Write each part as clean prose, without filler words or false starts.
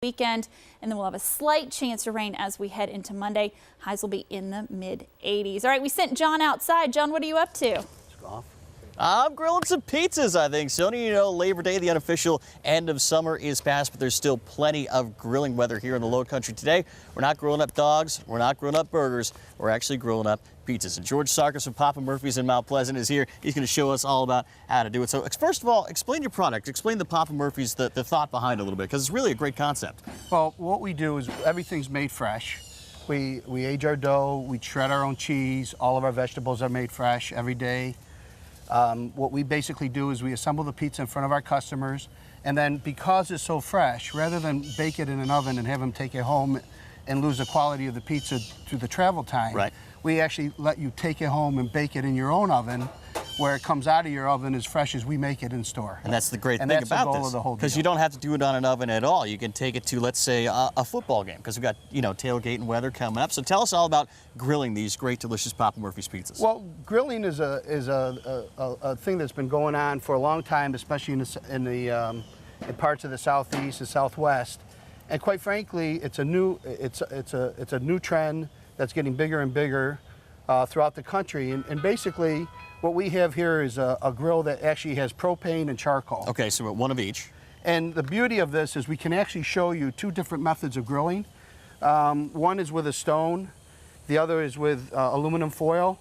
weekend, and then we'll have a slight chance of rain as we head into Monday. Highs will be in the mid-80s. All right, we sent John outside. John, what are you up to? I'm grilling some pizzas, I think. So, you know, Labor Day, the unofficial end of summer, is past, but there's still plenty of grilling weather here in the Low Country today. We're not grilling up dogs. We're not grilling up burgers. We're actually grilling up pizzas. And George Sarkis from Papa Murphy's in Mount Pleasant is here. He's going to show us all about how to do it. So, first of all, explain your product. Explain the Papa Murphy's, the thought behind it a little bit, because it's really a great concept. Well, what we do is everything's made fresh. We age our dough. We shred our own cheese. All of our vegetables are made fresh every day. What we basically do is we assemble the pizza in front of our customers, and then because it's so fresh, rather than bake it in an oven and have them take it home and lose the quality of the pizza through the travel time, right, we actually let you take it home and bake it in your own oven, where it comes out of your oven as fresh as we make it in store. And that's the great thing about this, because you don't have to do it on an oven at all. You can take it to, let's say, a football game, because we've got, you know, tailgating weather coming up. So tell us all about grilling these great, delicious Papa Murphy's pizzas. Well, grilling is a thing that's been going on for a long time, especially in parts of the Southeast and Southwest. And quite frankly, it's a new trend that's getting bigger and bigger throughout the country. And basically, what we have here is a grill that actually has propane and charcoal. Okay, so one of each. And the beauty of this is we can actually show you two different methods of grilling. One is with a stone, the other is with aluminum foil,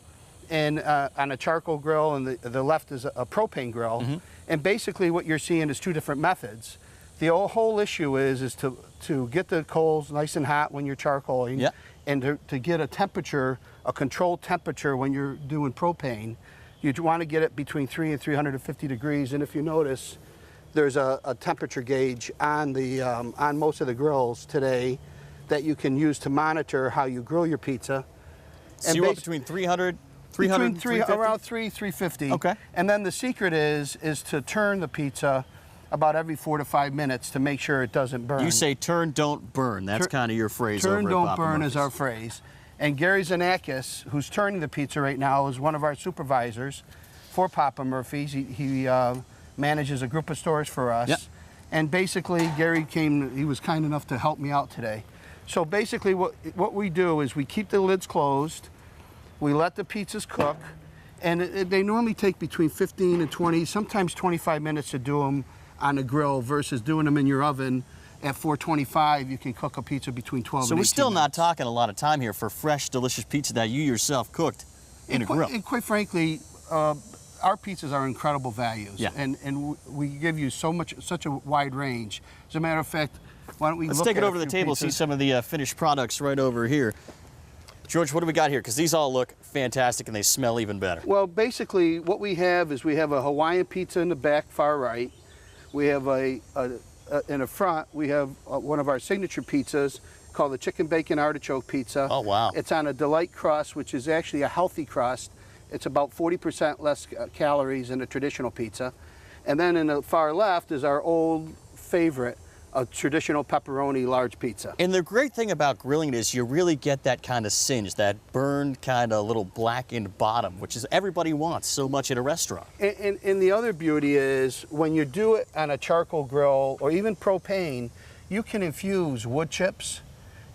and on a charcoal grill, and the left is a propane grill. Mm-hmm. And basically what you're seeing is two different methods. The whole issue is to get the coals nice and hot when you're charcoaling, yeah, and to get a temperature, a controlled temperature when you're doing propane. You want to get it between 300 and 350 degrees, and if you notice, there's a temperature gauge on most of the grills today that you can use to monitor how you grill your pizza. So you want between 300, 350? Around 350. Okay. And then the secret is to turn the pizza about every 4 to 5 minutes to make sure it doesn't burn. You say turn, don't burn. That's kind of your phrase. Turn, over don't at Papa burn Murphy's. is our phrase. And Gary Zanakis, who's turning the pizza right now, is one of our supervisors for Papa Murphy's. He manages a group of stores for us. Yep. And basically, Gary he was kind enough to help me out today. So basically what we do is we keep the lids closed, we let the pizzas cook, and they normally take between 15 and 20, sometimes 25 minutes to do them on a grill versus doing them in your oven. At 425, you can cook a pizza between 12 and 18 So we're still minutes. not talking a lot of time here for fresh, delicious pizza that you yourself cooked in a grill. And quite frankly, our pizzas are incredible values. Yeah. And we give you such a wide range. As a matter of fact, why don't we Let's look take it at over a the few table, pizzas. see some of the finished products right over here. George, what do we got here? Because these all look fantastic and they smell even better. Well, basically, what we have is we have a Hawaiian pizza in the back, far right. We have in the front, we have one of our signature pizzas called the Chicken Bacon Artichoke Pizza. Oh, wow. It's on a Delight crust, which is actually a healthy crust. It's about 40% less calories than a traditional pizza. And then in the far left is our old favorite, a traditional pepperoni large pizza. And the great thing about grilling is you really get that kind of singe, that burned kind of little blackened bottom, which is everybody wants so much at a restaurant. And the other beauty is when you do it on a charcoal grill or even propane, you can infuse wood chips,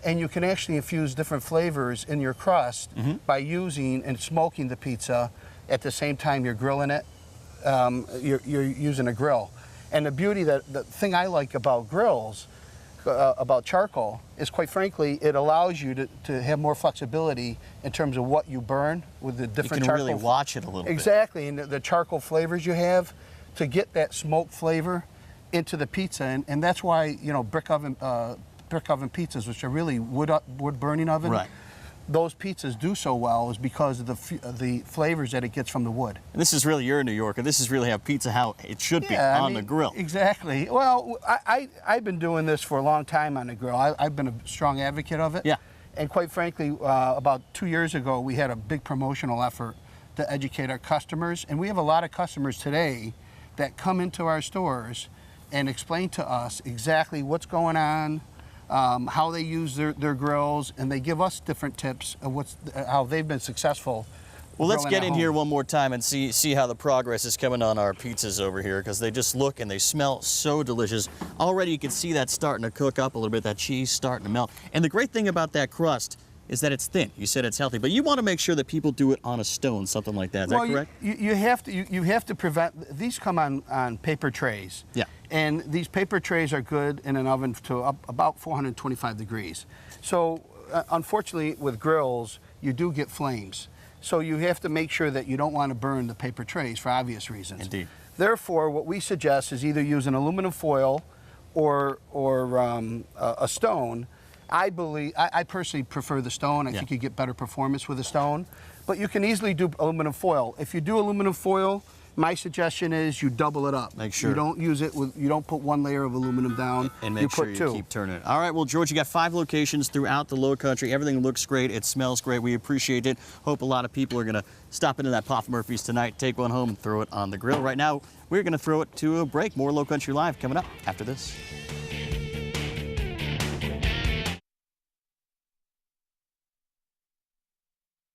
and you can actually infuse different flavors in your crust by using and smoking the pizza at the same time you're grilling it. You're using a grill. And the thing I like about grills, about charcoal, is quite frankly, it allows you to have more flexibility in terms of what you burn with the different charcoal. You can really watch it a little bit. Exactly, and the charcoal flavors you have to get that smoke flavor into the pizza. And that's why, you know, brick oven pizzas, which are really wood burning oven, right, those pizzas do so well is because of the flavors that it gets from the wood. And this is really, you're a New Yorker, this is really how it should be on the grill. Exactly. Well, I've been doing this for a long time on the grill. I've been a strong advocate of it. Yeah. And quite frankly, about 2 years ago, we had a big promotional effort to educate our customers. And we have a lot of customers today that come into our stores and explain to us exactly what's going on, how they use their grills, and they give us different tips of how they've been successful Well, let's grilling get at in here home. one more time and see how the progress is coming on our pizzas over here, because they just look and they smell so delicious. Already you can see that starting to cook up a little bit, that cheese starting to melt. And the great thing about that crust is that it's thin. You said it's healthy, but you want to make sure that people do it on a stone, something like that. Is that correct? You have to prevent. These come on paper trays. Yeah. And these paper trays are good in an oven to about 425 degrees. So unfortunately, with grills, you do get flames. So you have to make sure that you don't want to burn the paper trays for obvious reasons. Indeed. Therefore, what we suggest is either use an aluminum foil or a stone. I personally prefer the stone. I think you get better performance with a stone. But you can easily do aluminum foil. If you do aluminum foil, my suggestion is you double it up. Make sure. You don't use it with, you don't put one layer of aluminum down. And make sure put you two. keep turning it. All right, well, George, you got 5 locations throughout the Low Country. Everything looks great. It smells great. We appreciate it. Hope a lot of people are going to stop into that Papa Murphy's tonight, take one home, and throw it on the grill. Right now, we're going to throw it to a break. More Low Country Live coming up after this.